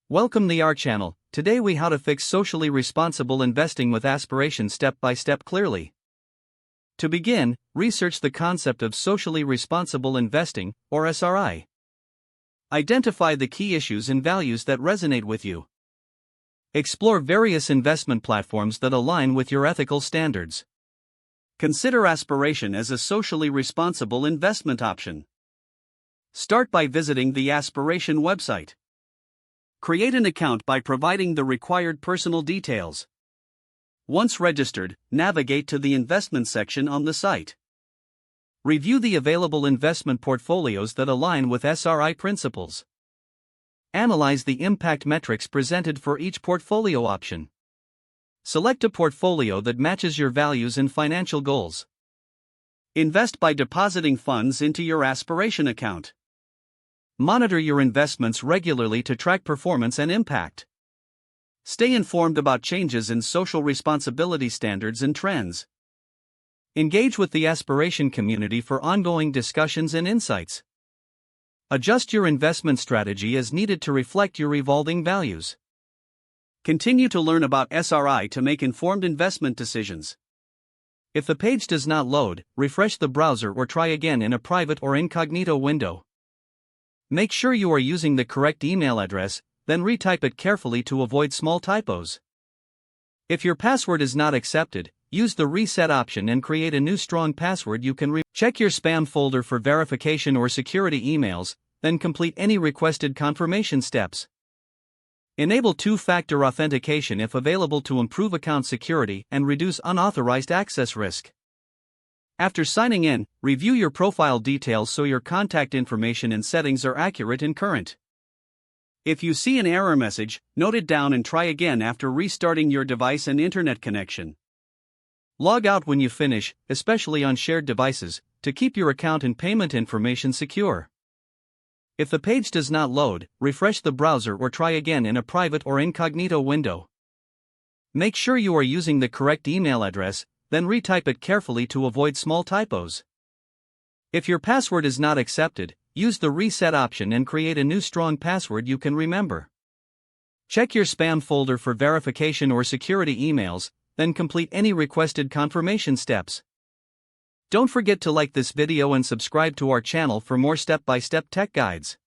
Welcome to our channel. Today we how to fix socially responsible investing with Aspiration step by step clearly. To begin, research the concept of socially responsible investing, or SRI. Identify the key issues and values that resonate with you. Explore various investment platforms that align with your ethical standards. Consider Aspiration as a socially responsible investment option. Start by visiting the Aspiration website. Create an account by providing the required personal details. Once registered, navigate to the investment section on the site. Review the available investment portfolios that align with SRI principles. Analyze the impact metrics presented for each portfolio option. Select a portfolio that matches your values and financial goals. Invest by depositing funds into your Aspiration account. Monitor your investments regularly to track performance and impact. Stay informed about changes in social responsibility standards and trends. Engage with the Aspiration community for ongoing discussions and insights. Adjust your investment strategy as needed to reflect your evolving values. Continue to learn about SRI to make informed investment decisions. If the page does not load, refresh the browser or try again in a private or incognito window. Make sure you are using the correct email address, then retype it carefully to avoid small typos. If your password is not accepted, use the reset option and create a new strong password you can check your spam folder for verification or security emails, then complete any requested confirmation steps. Enable two-factor authentication if available to improve account security and reduce unauthorized access risk. After signing in, review your profile details so your contact information and settings are accurate and current. If you see an error message, note it down and try again after restarting your device and internet connection. Log out when you finish, especially on shared devices, to keep your account and payment information secure. If the page does not load, refresh the browser or try again in a private or incognito window. Make sure you are using the correct email address, then retype it carefully to avoid small typos. If your password is not accepted, use the reset option and create a new strong password you can remember. Check your spam folder for verification or security emails, then complete any requested confirmation steps. Don't forget to like this video and subscribe to our channel for more step-by-step tech guides.